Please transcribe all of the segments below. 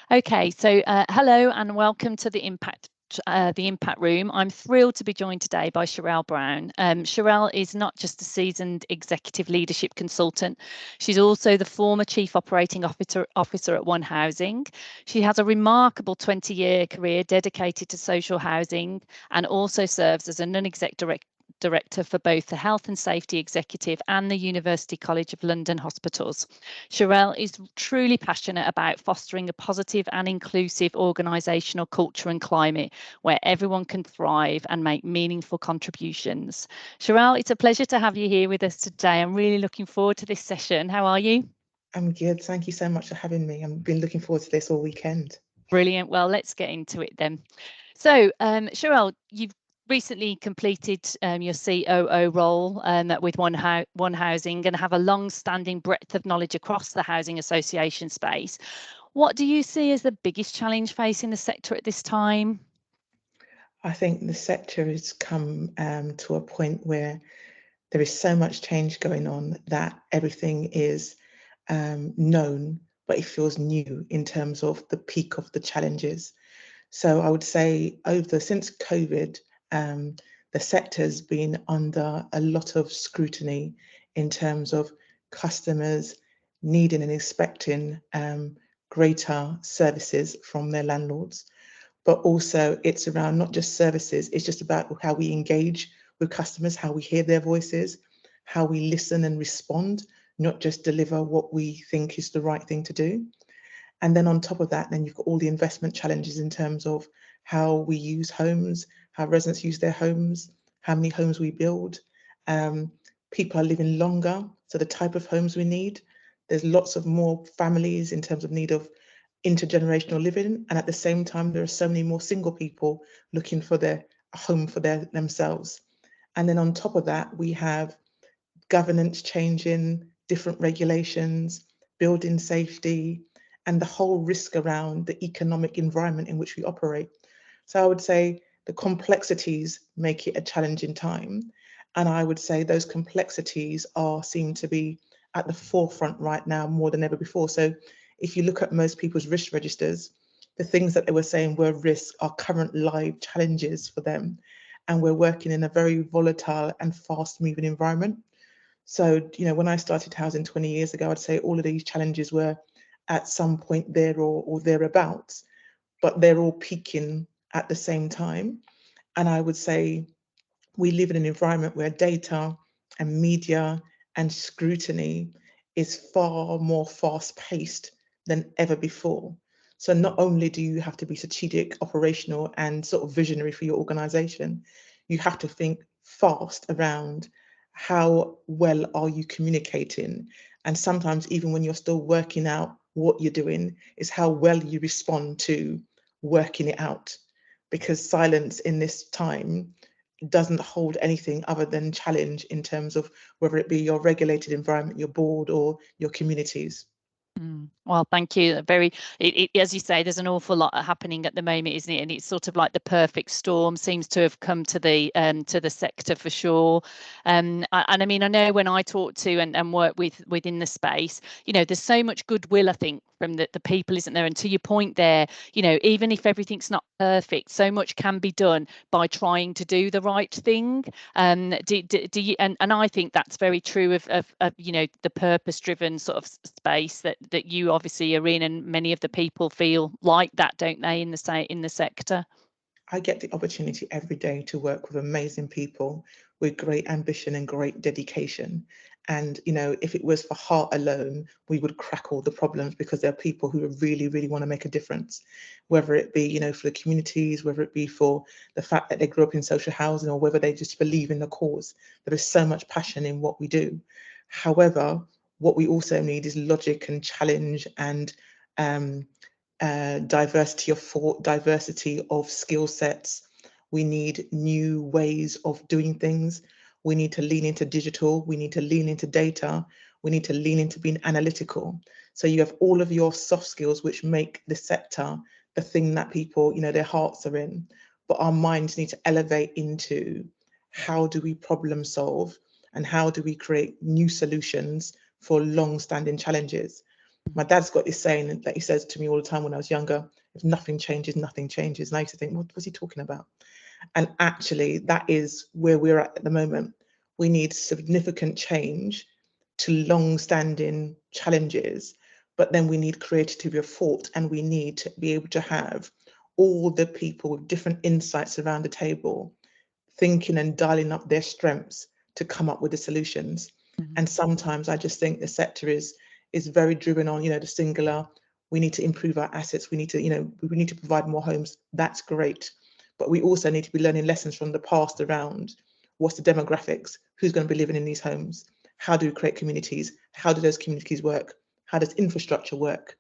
Okay, so hello and welcome to the Impact Room. I'm thrilled to be joined today by Chyrel Brown. Chyrel is not just a seasoned executive leadership consultant, she's also the former Chief Operating Officer at One Housing. She has a remarkable 20-year career dedicated to social housing and also serves as a non-exec director for both the Health and Safety Executive and the University College of London Hospitals. Chyrel is truly passionate about fostering a positive and inclusive organisational culture and climate where everyone can thrive and make meaningful contributions. Chyrel, it's a pleasure to have you here with us today. I'm really looking forward to this session. How are you? I'm good. Thank you so much for having me. I've been looking forward to this all weekend. Brilliant. Well, let's get into it then. So, Chyrel, you've recently completed your COO role with One Housing and have a long-standing breadth of knowledge across the housing association space. What do you see as the biggest challenge facing the sector at this time? I think the sector has come to a point where there is so much change going on that everything is known, but it feels new in terms of the peak of the challenges. So I would say since COVID, the sector's been under a lot of scrutiny in terms of customers needing and expecting greater services from their landlords. But also it's around not just services, it's just about how we engage with customers, how we hear their voices, how we listen and respond, not just deliver what we think is the right thing to do. And then on top of that, then you've got all the investment challenges in terms of how we use homes, how residents use their homes, how many homes we build. People are living longer, so the type of homes we need. There's lots of more families in terms of need of intergenerational living, and at the same time, there are so many more single people looking for their home for themselves. And then on top of that, we have governance changing, different regulations, building safety, and the whole risk around the economic environment in which we operate. So I would say the complexities make it a challenging time. And I would say those complexities seem to be at the forefront right now more than ever before. So if you look at most people's risk registers, the things that they were saying were risks are current live challenges for them. And we're working in a very volatile and fast moving environment. So, when I started housing 20 years ago, I'd say all of these challenges were at some point there or thereabouts, but they're all peaking at the same time. And I would say we live in an environment where data and media and scrutiny is far more fast paced than ever before. So not only do you have to be strategic, operational, and sort of visionary for your organization, you have to think fast around how well are you communicating. And sometimes even when you're still working out what you're doing, is how well you respond to working it out. Because silence in this time doesn't hold anything other than challenge in terms of whether it be your regulated environment, your board, or your communities. Well, thank you. As you say, there's an awful lot happening at the moment, isn't it? And it's sort of like the perfect storm seems to have come to the sector for sure. And I mean, I know when I talk to and work within the space, there's so much goodwill, I think, from the people, isn't there? And to your point there, even if everything's not perfect, so much can be done by trying to do the right thing. Do you, and I think that's very true of the purpose-driven sort of space that you obviously are in, and many of the people feel like that, don't they, in the sector? I get the opportunity every day to work with amazing people with great ambition and great dedication. And, if it was for heart alone, we would crack all the problems because there are people who really, really want to make a difference, whether it be, for the communities, whether it be for the fact that they grew up in social housing, or whether they just believe in the cause. There is so much passion in what we do. However, what we also need is logic and challenge and diversity of thought, diversity of skill sets. We need new ways of doing things. We need to lean into digital. We need to lean into data. We need to lean into being analytical. So you have all of your soft skills, which make the sector the thing that people, their hearts are in. But our minds need to elevate into how do we problem solve and how do we create new solutions for long-standing challenges. My dad's got this saying that he says to me all the time when I was younger: if nothing changes, nothing changes. And I used to think, what was he talking about? And actually, that is where we're at the moment. We need significant change to long-standing challenges, but then we need creativity of thought, and we need to be able to have all the people with different insights around the table thinking and dialing up their strengths to come up with the solutions. And sometimes I just think the sector is very driven on, the singular. We need to improve our assets. We need to, we need to provide more homes. That's great. But we also need to be learning lessons from the past around what's the demographics, who's going to be living in these homes, how do we create communities, how do those communities work, how does infrastructure work,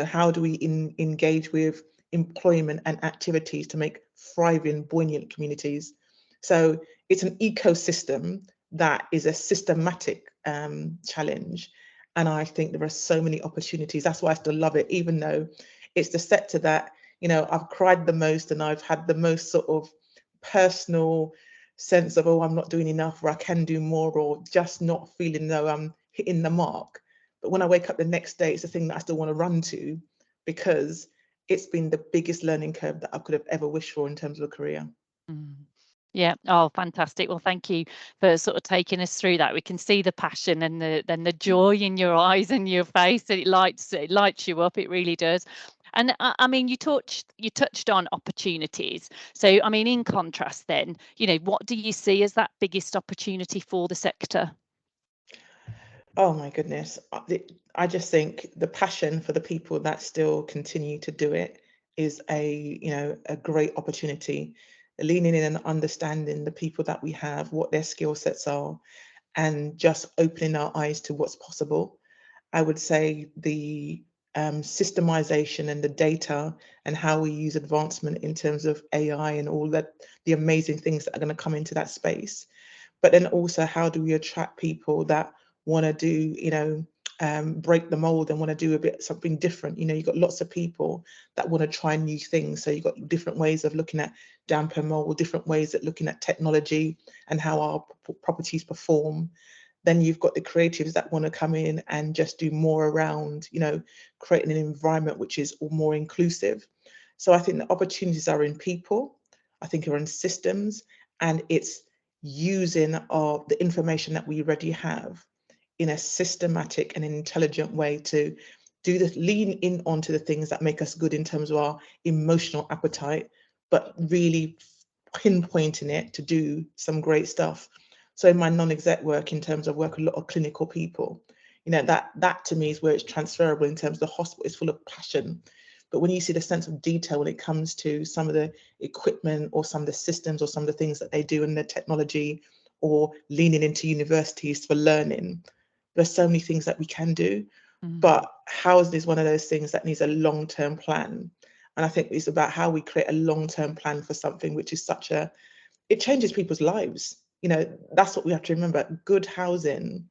how do we engage with employment and activities to make thriving, buoyant communities. So it's an ecosystem that is a systematic challenge. And I think there are so many opportunities. That's why I still love it, even though it's the sector that, I've cried the most and I've had the most sort of personal sense of, oh, I'm not doing enough, or I can do more, or just not feeling though I'm hitting the mark. But when I wake up the next day, it's the thing that I still want to run to, because it's been the biggest learning curve that I could have ever wished for in terms of a career. Yeah. Oh, fantastic. Well, thank you for sort of taking us through that. We can see the passion and the joy in your eyes and your face. It lights you up. It really does. And I mean, you touched on opportunities. So, I mean, in contrast, then, what do you see as that biggest opportunity for the sector? Oh my goodness. I just think the passion for the people that still continue to do it is a great opportunity. Leaning in and understanding the people that we have, what their skill sets are, and just opening our eyes to what's possible. I would say the systemization and the data and how we use advancement in terms of AI and all that, the amazing things that are going to come into that space. But then also, how do we attract people that want to do, break the mold and want to do something different? You've got lots of people that want to try new things. So you've got different ways of looking at damper mold, different ways of looking at technology and how our properties perform. Then you've got the creatives that want to come in and just do more around, creating an environment which is more inclusive. So I think the opportunities are in people, I think are in systems, and it's using the information that we already have in a systematic and intelligent way to lean in onto the things that make us good in terms of our emotional appetite, but really pinpointing it to do some great stuff. So in my non-exec work, in terms of work with a lot of clinical people, that to me is where it's transferable. In terms of the hospital is full of passion, but when you see the sense of detail when it comes to some of the equipment or some of the systems or some of the things that they do in the technology, or leaning into universities for learning, there's so many things that we can do. But housing is one of those things that needs a long-term plan. And I think it's about how we create a long-term plan for something which is it changes people's lives. That's what we have to remember. Good housing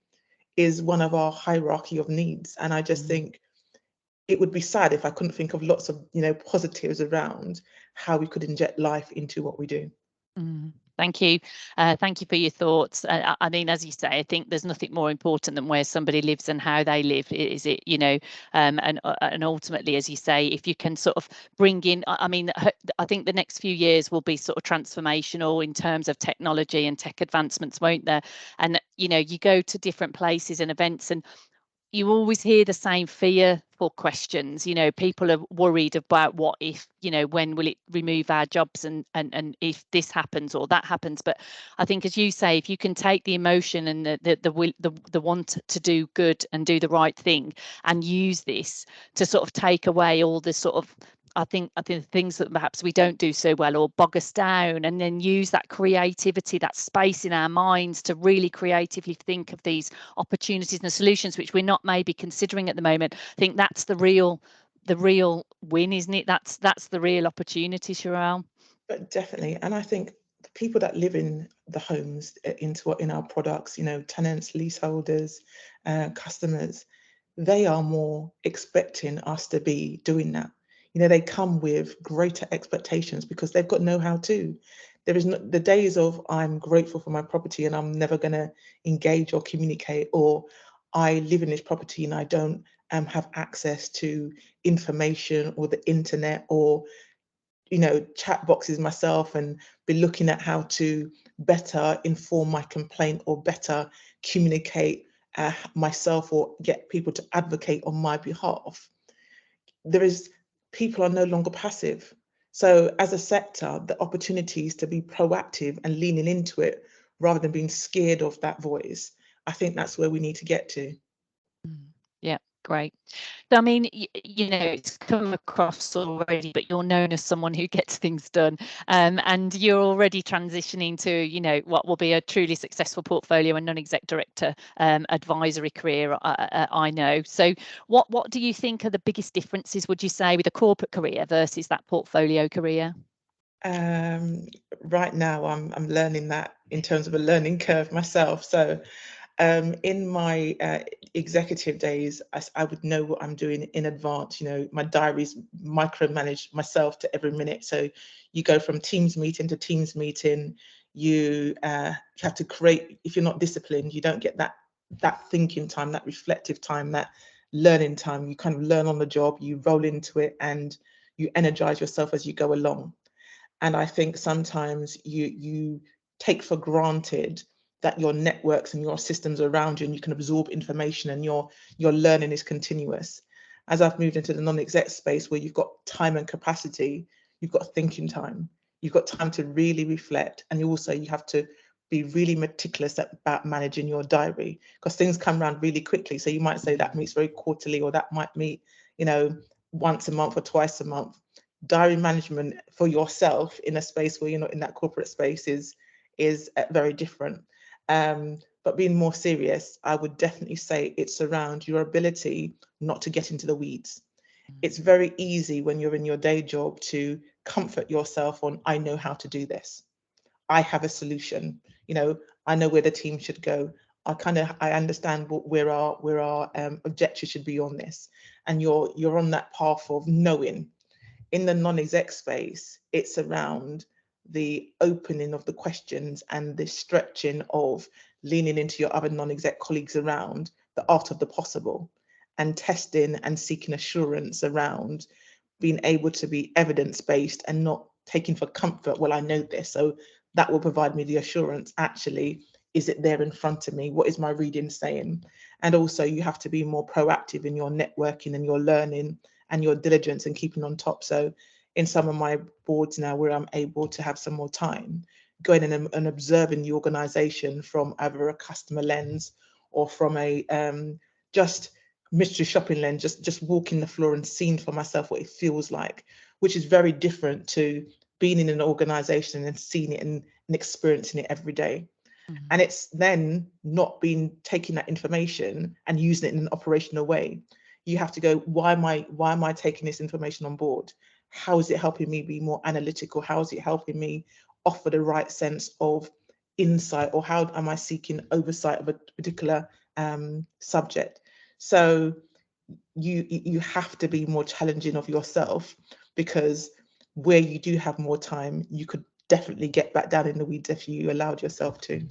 is one of our hierarchy of needs. And I just think it would be sad if I couldn't think of lots of, positives around how we could inject life into what we do. Thank you. Thank you for your thoughts. I mean, as you say, I think there's nothing more important than where somebody lives and how they live. Is it, and ultimately, as you say, if you can sort of bring in, I mean, I think the next few years will be sort of transformational in terms of technology and tech advancements, won't there? And, you go to different places and events, and you always hear the same fearful questions. People are worried about what if, when will it remove our jobs, and if this happens or that happens. But I think, as you say, if you can take the emotion and the want to do good and do the right thing, and use this to sort of take away all the sort of, I think things that perhaps we don't do so well or bog us down, and then use that creativity, that space in our minds to really creatively think of these opportunities and solutions which we're not maybe considering at the moment. I think that's the real win, isn't it? That's the real opportunity, Chyrel. But definitely. And I think the people that live in the homes, in our products, tenants, leaseholders, customers, they are more expecting us to be doing that. They come with greater expectations because they've got know-how too. There is the days of I'm grateful for my property and I'm never going to engage or communicate, or I live in this property and I don't have access to information or the internet or chat boxes myself and be looking at how to better inform my complaint or better communicate myself or get people to advocate on my behalf. People are no longer passive. So as a sector, the opportunities to be proactive and leaning into it rather than being scared of that voice, I think that's where we need to get to. Yeah, great. So, I mean, it's come across already, but you're known as someone who gets things done, and you're already transitioning to, what will be a truly successful portfolio and non-exec director advisory career, I know. So what do you think are the biggest differences, would you say, with a corporate career versus that portfolio career? Right now, I'm learning that in terms of a learning curve myself. So in my executive days, I would know what I'm doing in advance. My diary's micromanaged myself to every minute. So you go from Teams meeting to Teams meeting. You have to create. If you're not disciplined, you don't get that thinking time, that reflective time, that learning time. You kind of learn on the job. You roll into it, and you energize yourself as you go along. And I think sometimes you take for granted that your networks and your systems around you and you can absorb information and your learning is continuous. As I've moved into the non-exec space where you've got time and capacity, you've got thinking time, you've got time to really reflect, and you have to be really meticulous about managing your diary because things come around really quickly. So you might say that meets very quarterly, or that might meet, once a month or twice a month. Diary management for yourself in a space where you're not in that corporate space is very different. But being more serious, I would definitely say it's around your ability not to get into the weeds. It's very easy when you're in your day job to comfort yourself on, I know how to do this. I have a solution. I know where the team should go. I understand where our objectives should be on this. And you're on that path of knowing. In the non-exec space, it's around the opening of the questions and the stretching of leaning into your other non-exec colleagues around the art of the possible and testing and seeking assurance around being able to be evidence-based and not taking for comfort, well, I know this, so that will provide me the assurance. Actually, is it there in front of me? What is my reading saying? And also you have to be more proactive in your networking and your learning and your diligence and keeping on top. So in some of my boards now where I'm able to have some more time, going in and observing the organization from either a customer lens or from a just mystery shopping lens, just walking the floor and seeing for myself what it feels like, which is very different to being in an organization and seeing it and experiencing it every day. Mm-hmm. And it's then not taking that information and using it in an operational way. You have to go, why am I taking this information on board? How is it helping me be more analytical? How is it helping me offer the right sense of insight, or how am I seeking oversight of a particular subject? So you have to be more challenging of yourself, because where you do have more time, you could definitely get back down in the weeds if you allowed yourself to.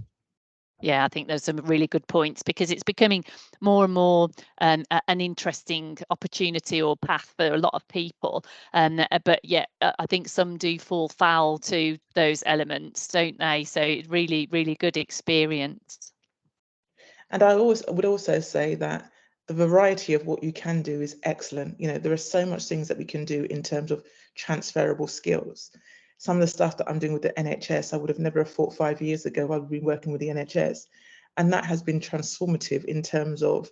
Yeah, I think those are really good points, because it's becoming more and more an interesting opportunity or path for a lot of people. But yeah, I think some do fall foul to those elements, don't they? So really, really good experience. And I would also say that the variety of what you can do is excellent. There are so much things that we can do in terms of transferable skills. Some of the stuff that I'm doing with the NHS, I would have never thought 5 years ago I would be working with the NHS. And that has been transformative in terms of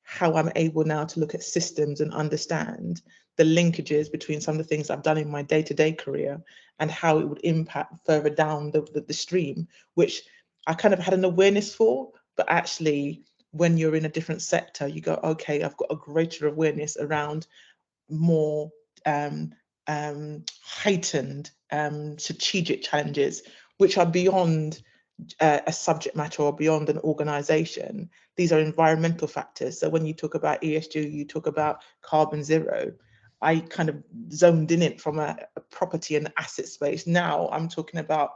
how I'm able now to look at systems and understand the linkages between some of the things I've done in my day-to-day career and how it would impact further down the stream, which I kind of had an awareness for, but actually when you're in a different sector, you go, okay, I've got a greater awareness around more heightened strategic challenges, which are beyond a subject matter or beyond an organization. These are environmental factors. So when you talk about ESG, you talk about carbon zero. I kind of zoned in it from a property and asset space. Now I'm talking about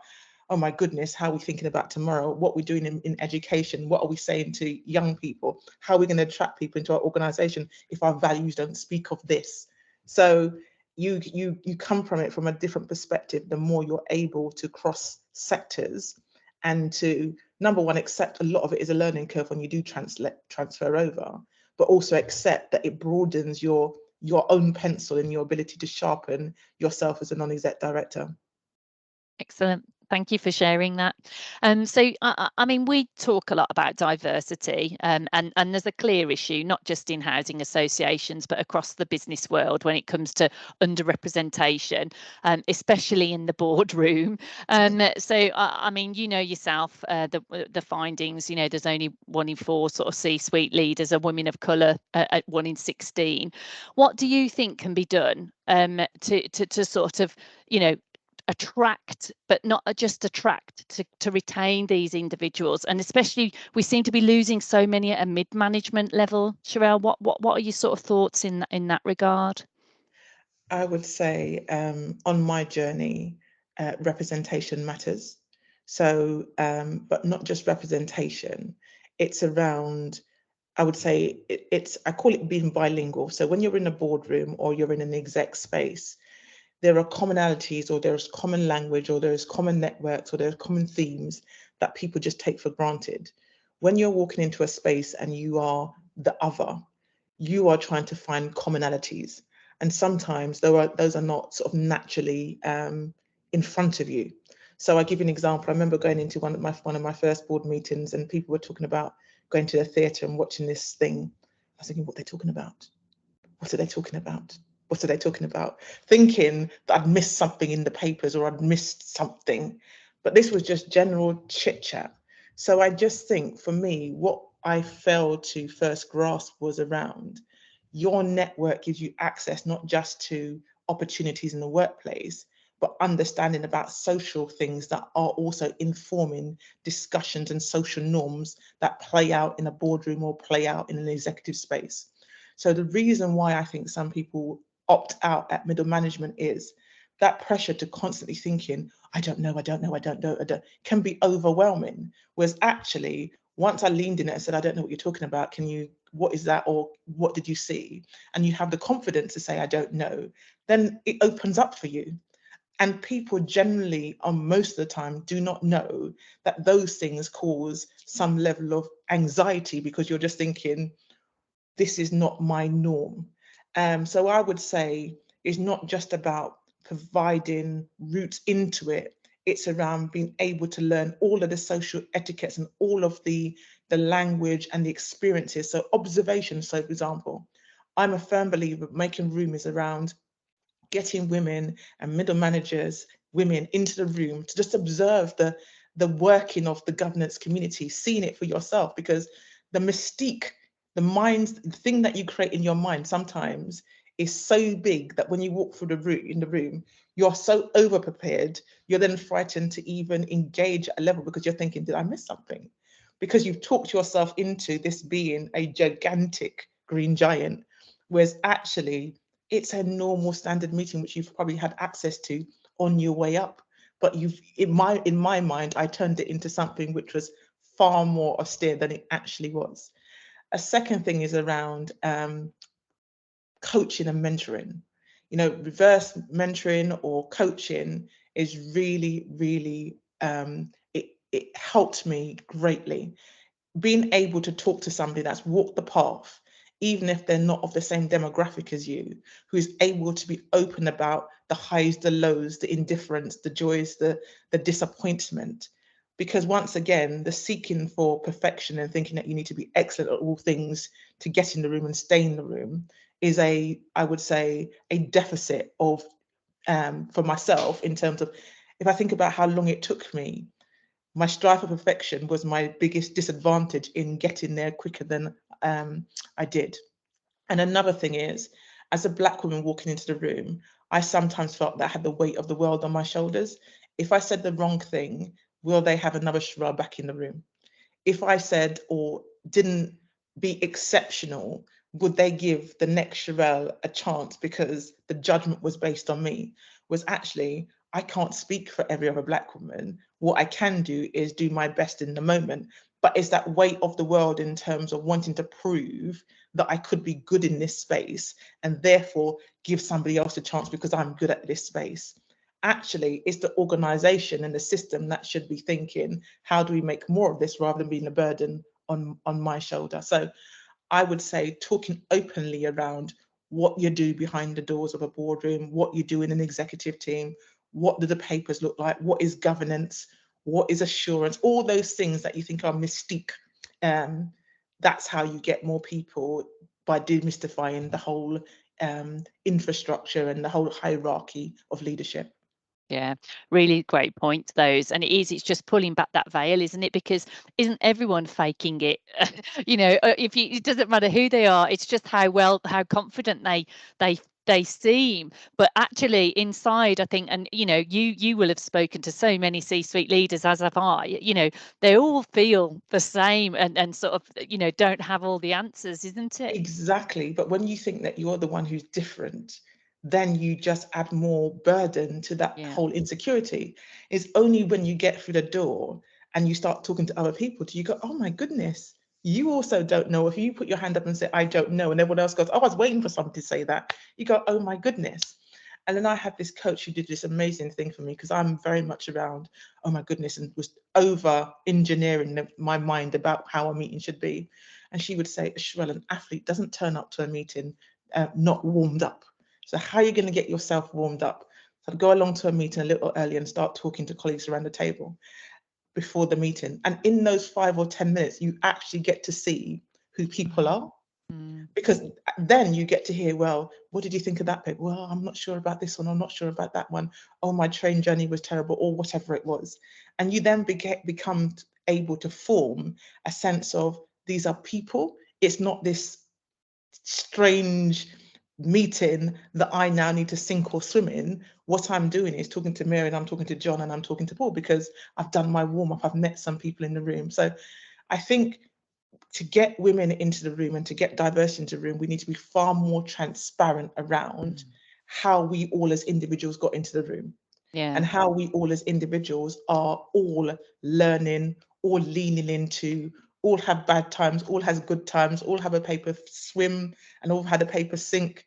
oh my goodness, how are we thinking about tomorrow? What we're doing in education? What are we saying to young people? How are we going to attract people into our organization if our values don't speak of this? So you come from it from a different perspective the more you're able to cross sectors and to, number one, accept a lot of it is a learning curve when you do transfer over, but also accept that it broadens your own pencil and your ability to sharpen yourself as a non-exec director. Excellent. Thank you for sharing that. So, I mean, we talk a lot about diversity, and there's a clear issue, not just in housing associations, but across the business world when it comes to underrepresentation, especially in the boardroom. So, I mean, you know yourself, the findings. You know, there's only 1 in 4 sort of C-suite leaders are women of colour, at 1 in 16. What do you think can be done to sort of, you know, attract, but not just attract, to retain these individuals? And especially, we seem to be losing so many at a mid-management level. Chyrel, what are your sort of thoughts in that regard? I would say on my journey, representation matters. So, but not just representation, it's around, I would say I call it being bilingual. So when you're in a boardroom or you're in an exec space, there are commonalities, or there's common language, or there's common networks, or there's common themes that people just take for granted. When you're walking into a space and you are the other, you are trying to find commonalities. And sometimes those are not sort of naturally in front of you. So I give you an example. I remember going into one of my first board meetings, and people were talking about going to the theatre and watching this thing. I was thinking, what are they talking about? What are they talking about? What are they talking about? Thinking that I'd missed something in the papers or I'd missed something. But this was just general chit chat. So I just think for me, what I failed to first grasp was around your network gives you access not just to opportunities in the workplace, but understanding about social things that are also informing discussions and social norms that play out in a boardroom or play out in an executive space. So the reason why I think some people opt out at middle management is that pressure to constantly thinking, I don't know, can be overwhelming. Whereas actually, once I leaned in it and said, I don't know what you're talking about, what is that, or what did you see? And you have the confidence to say, I don't know, then it opens up for you. And people generally, on most of the time, do not know that those things cause some level of anxiety because you're just thinking, this is not my norm. So I would say it's not just about providing routes into it. It's around being able to learn all of the social etiquettes and all of the language and the experiences. So observation, so for example, I'm a firm believer making room is around getting women and middle managers, women into the room to just observe the working of the governance community, seeing it for yourself, because the mystique, the thing that you create in your mind sometimes is so big that when you walk through the room, you're so over prepared, you're then frightened to even engage at a level because you're thinking, did I miss something? Because you've talked yourself into this being a gigantic green giant, whereas actually it's a normal standard meeting which you've probably had access to on your way up. But in my mind, I turned it into something which was far more austere than it actually was. A second thing is around coaching and mentoring. You know, reverse mentoring or coaching is really, really, it helped me greatly. Being able to talk to somebody that's walked the path, even if they're not of the same demographic as you, who is able to be open about the highs, the lows, the indifference, the joys, the disappointment. Because once again, the seeking for perfection and thinking that you need to be excellent at all things to get in the room and stay in the room is I would say, a deficit of, for myself, in terms of, if I think about how long it took me, my strive for perfection was my biggest disadvantage in getting there quicker than I did. And another thing is, as a Black woman walking into the room, I sometimes felt that I had the weight of the world on my shoulders. If I said the wrong thing, will they have another Chyrel back in the room? If I said or didn't be exceptional, would they give the next Chyrel a chance because the judgment was based on me? Was actually, I can't speak for every other Black woman. What I can do is do my best in the moment. But it's that weight of the world in terms of wanting to prove that I could be good in this space and therefore give somebody else a chance because I'm good at this space. Actually, it's the organization and the system that should be thinking, how do we make more of this rather than being a burden on my shoulder? So I would say talking openly around what you do behind the doors of a boardroom, what you do in an executive team, what do the papers look like, what is governance, what is assurance, all those things that you think are mystique. That's how you get more people, by demystifying the whole infrastructure and the whole hierarchy of leadership. Yeah, really great point, those. And it's just pulling back that veil, isn't it? Because isn't everyone faking it? It doesn't matter who they are, it's just how confident they seem. But actually inside, I think, and you will have spoken to so many C-suite leaders, as have I, they all feel the same and sort of, don't have all the answers, isn't it? Exactly. But when you think that you're the one who's different, then you just add more burden to that Yeah. whole insecurity. It's only when you get through the door and you start talking to other people, do you go, oh my goodness, you also don't know. If you put your hand up and say, I don't know, and everyone else goes, oh, I was waiting for somebody to say that, you go, oh my goodness. And then I had this coach who did this amazing thing for me, because I'm very much around, oh my goodness, and was over engineering my mind about how a meeting should be. And she would say, Chyrel, an athlete doesn't turn up to a meeting not warmed up. So how are you going to get yourself warmed up? So I'd go along to a meeting a little early and start talking to colleagues around the table before the meeting. And in those 5 or 10 minutes, you actually get to see who people are. Because then you get to hear, well, what did you think of that bit? Well, I'm not sure about this one. I'm not sure about that one. Oh, my train journey was terrible, or whatever it was. And you then become able to form a sense of, these are people. It's not this strange meeting that I now need to sink or swim in. What I'm doing is talking to Mary, and I'm talking to John, and I'm talking to Paul, because I've done my warm up. I've met some people in the room. So I think to get women into the room and to get diversity into the room, we need to be far more transparent around how we all as individuals got into the room. Yeah. And how we all as individuals are all learning, all leaning into, all have bad times, all has good times, all have a paper swim and all had a paper sink.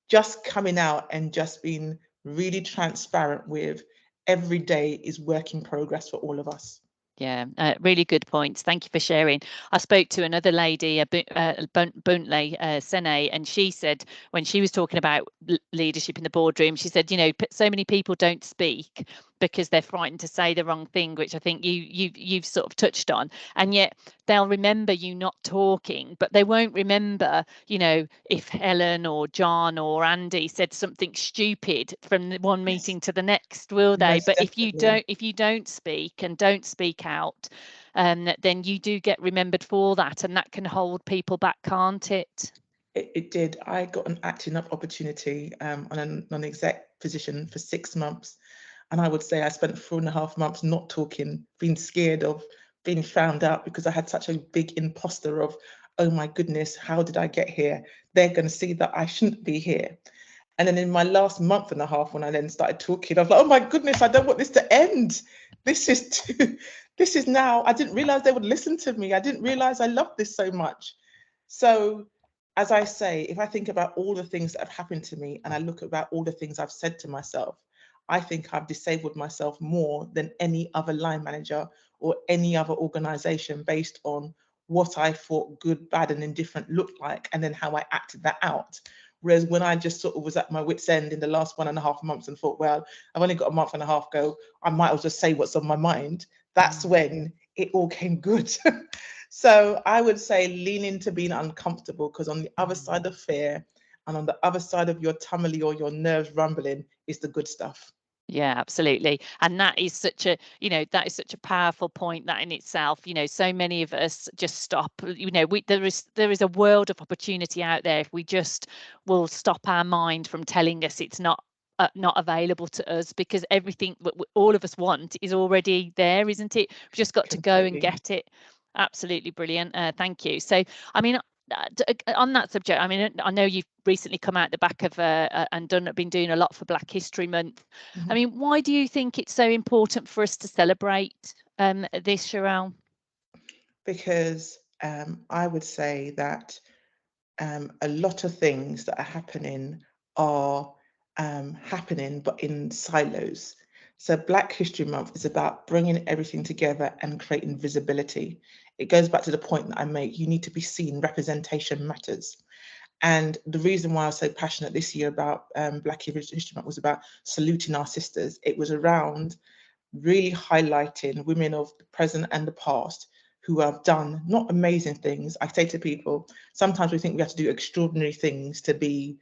Just coming out and just being really transparent with, every day is work in progress for all of us. Yeah, really good points. Thank you for sharing. I spoke to another lady, Buntley Sene, and she said, when she was talking about leadership in the boardroom, she said, so many people don't speak because they're frightened to say the wrong thing, which I think you've sort of touched on. And yet they'll remember you not talking, but they won't remember, if Helen or John or Andy said something stupid from one meeting to the next, will they? Most But definitely. if you don't speak and don't speak out, then you do get remembered for that, and that can hold people back, can't it? It did. I got an acting up opportunity on a non-exec position for 6 months. And I would say I spent 4.5 months not talking, being scared of being found out, because I had such a big imposter of, oh my goodness, how did I get here? They're going to see that I shouldn't be here. And then in my last month and a half, when I then started talking, I was like, oh my goodness, I don't want this to end. This is this is now, I didn't realize they would listen to me. I didn't realize I loved this so much. So as I say, if I think about all the things that have happened to me and I look about all the things I've said to myself, I think I've disabled myself more than any other line manager or any other organization, based on what I thought good, bad, and indifferent looked like, and then how I acted that out. Whereas when I just sort of was at my wit's end in the last 1.5 months and thought, well, I've only got a month and a half go, I might as well just say what's on my mind. That's when it all came good. So I would say lean into being uncomfortable, because on the other side of fear and on the other side of your tummy or your nerves rumbling is the good stuff. Yeah, absolutely. And that is such a, that is such a powerful point, that in itself, so many of us just stop, there is a world of opportunity out there if we just will stop our mind from telling us it's not available to us, because everything all of us want is already there, isn't it? We've just got to go and Completely. get it. Absolutely brilliant. Thank you. So, I mean, on that subject, I mean, I know you've recently come out the back of and been doing a lot for Black History Month. I mean, why do you think it's so important for us to celebrate this, Chyrel? Because I would say that a lot of things that are happening are happening, but in silos. So Black History Month is about bringing everything together and creating visibility. It goes back to the point that I make, you need to be seen, representation matters. And the reason why I was so passionate this year about Black History Month was about saluting our sisters. It was around really highlighting women of the present and the past who have done not amazing things. I say to people, sometimes we think we have to do extraordinary things to be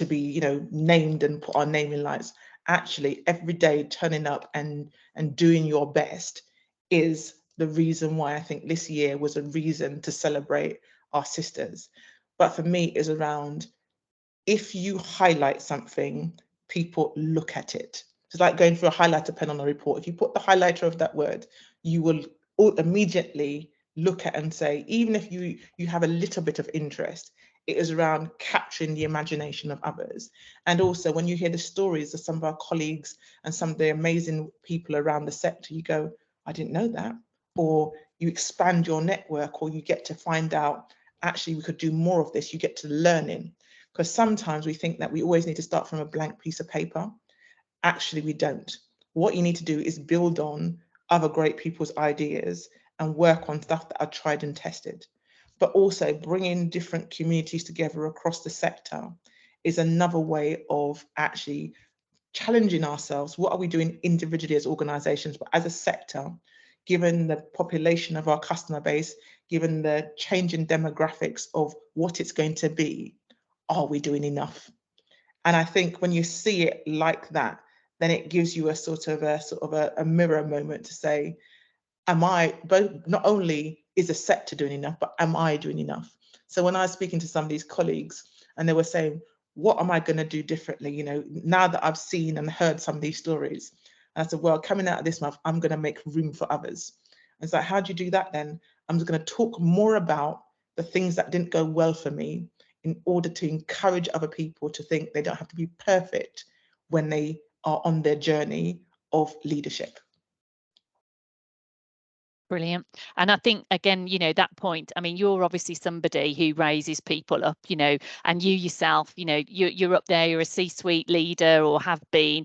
named and put our name in lights. Actually, every day turning up and doing your best is the reason why I think this year was a reason to celebrate our sisters. But for me, it's around, if you highlight something, people look at it. It's like going through a highlighter pen on a report. If you put the highlighter of that word, you will immediately look at and say, even if you have a little bit of interest, it is around capturing the imagination of others. And also when you hear the stories of some of our colleagues and some of the amazing people around the sector, you go, I didn't know that. Or you expand your network, or you get to find out, actually, we could do more of this. You get to learning. Because sometimes we think that we always need to start from a blank piece of paper. Actually, we don't. What you need to do is build on other great people's ideas and work on stuff that are tried and tested. But also bringing different communities together across the sector is another way of actually challenging ourselves. What are we doing individually as organizations, but as a sector, given the population of our customer base, given the changing demographics of what it's going to be, are we doing enough? And I think when you see it like that, then it gives you a sort of a mirror moment to say, am I, both, not only is the sector doing enough, but am I doing enough? So when I was speaking to some of these colleagues and they were saying, what am I going to do differently? You know, now that I've seen and heard some of these stories, and I said, well, coming out of this month, I'm going to make room for others. And it's like, how do you do that then? I'm just going to talk more about the things that didn't go well for me in order to encourage other people to think they don't have to be perfect when they are on their journey of leadership. Brilliant. And I think, again, you know, that point, I mean, you're obviously somebody who raises people up, you know, and you yourself, you know, you're up there, you're a C-suite leader or have been.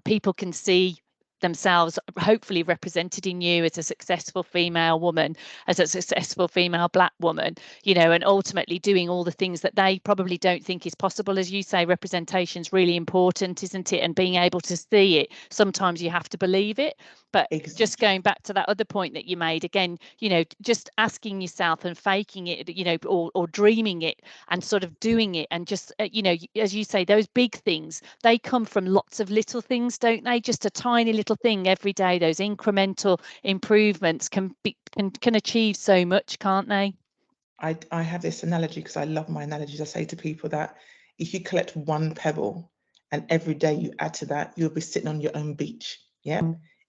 People can see themselves hopefully represented in you as a successful female woman, as a successful female Black woman, you know, and ultimately doing all the things that they probably don't think is possible. As you say, representation is really important, isn't it? And being able to see it, sometimes you have to believe it. But Exactly. just going back to that other point that you made, again, you know, just asking yourself and faking it, you know, or dreaming it and sort of doing it, and just, you know, as you say, those big things, they come from lots of little things, don't they? Just a tiny little thing every day. Those incremental improvements can achieve so much, can't they? I have this analogy because I love my analogies. I say to people that if you collect one pebble and every day you add to that, you'll be sitting on your own beach. Yeah.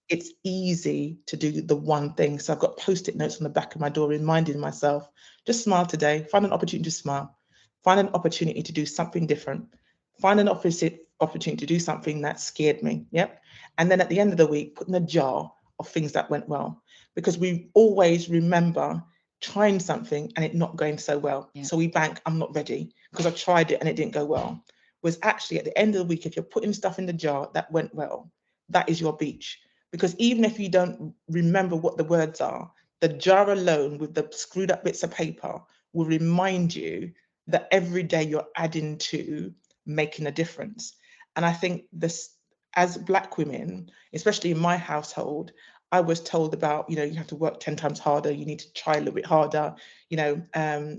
It's easy to do the one thing. So I've got post-it notes on the back of my door reminding myself, just smile today, find an opportunity to smile, find an opportunity to do something different, find an opportunity to do something that scared me. Yep. And then at the end of the week, put in a jar of things that went well, because we always remember trying something and it not going so well. Yeah. So we bank, I'm not ready because I tried it and it didn't go well. Was actually at the end of the week, if you're putting stuff in the jar that went well, that is your beach. Because even if you don't remember what the words are, the jar alone with the screwed up bits of paper will remind you that every day you're adding to making a difference. And I think this, as Black women, especially in my household, I was told about, you know, you have to work 10 times harder, you need to try a little bit harder. You know,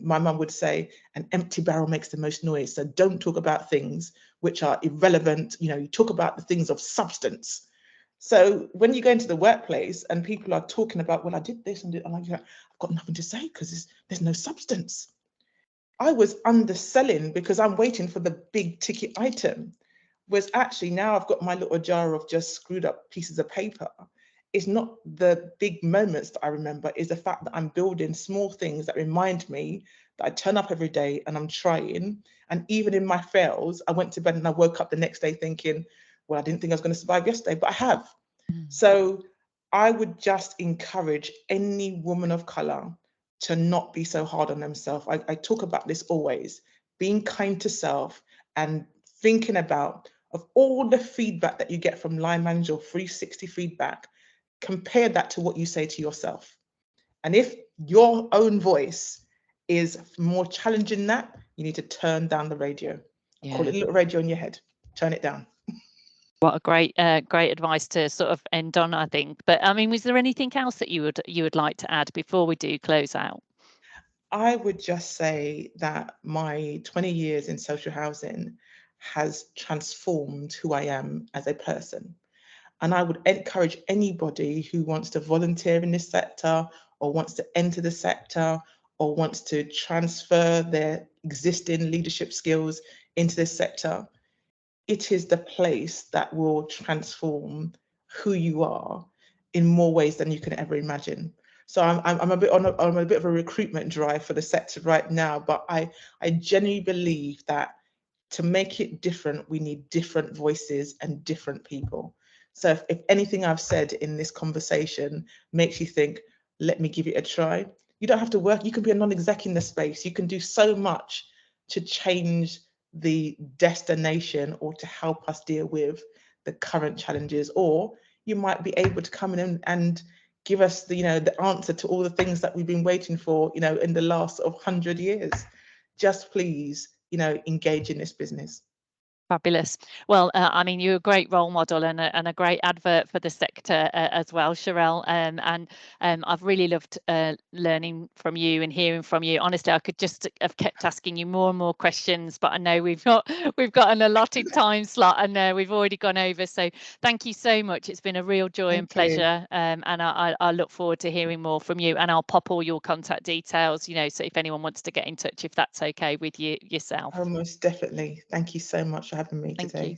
my mum would say, an empty barrel makes the most noise. So don't talk about things which are irrelevant. You know, you talk about the things of substance. So when you go into the workplace and people are talking about, well, I did this and I'm like, I've got nothing to say because there's no substance. I was underselling because I'm waiting for the big ticket item. Whereas actually now I've got my little jar of just screwed up pieces of paper. It's not the big moments that I remember, it's the fact that I'm building small things that remind me that I turn up every day and I'm trying. And even in my fails, I went to bed and I woke up the next day thinking, well, I didn't think I was going to survive yesterday, but I have. So I would just encourage any woman of color to not be so hard on themselves. I talk about this always, being kind to self and thinking about of all the feedback that you get from line manager or 360 feedback, compare that to what you say to yourself. And if your own voice is more challenging than that, you need to turn down the radio. Yeah. Call it a little radio in your head. Turn it down. What a great advice to sort of end on, I think. But I mean, was there anything else that you would like to add before we do close out? I would just say that my 20 years in social housing has transformed who I am as a person. And I would encourage anybody who wants to volunteer in this sector or wants to enter the sector or wants to transfer their existing leadership skills into this sector. It is the place that will transform who you are in more ways than you can ever imagine. So I'm a bit on a bit of a recruitment drive for the sector right now, but I genuinely believe that to make it different, we need different voices and different people. So if anything I've said in this conversation makes you think, let me give it a try, you don't have to work. You can be a non-exec in the space. You can do so much to change the destination or to help us deal with the current challenges, or you might be able to come in and give us the the answer to all the things that we've been waiting for in the last 100 years. Just please engage in this business. Fabulous. Well, I mean, you're a great role model and a great advert for the sector as well, Chyrel. And I've really loved learning from you and hearing from you. Honestly, I could just have kept asking you more and more questions, but I know we've got an allotted time slot, and we've already gone over. So thank you so much. It's been a real joy and pleasure. And I look forward to hearing more from you. And I'll pop all your contact details, so if anyone wants to get in touch, if that's okay with you yourself. Oh, most definitely. Thank you so much for having me today. Thank you.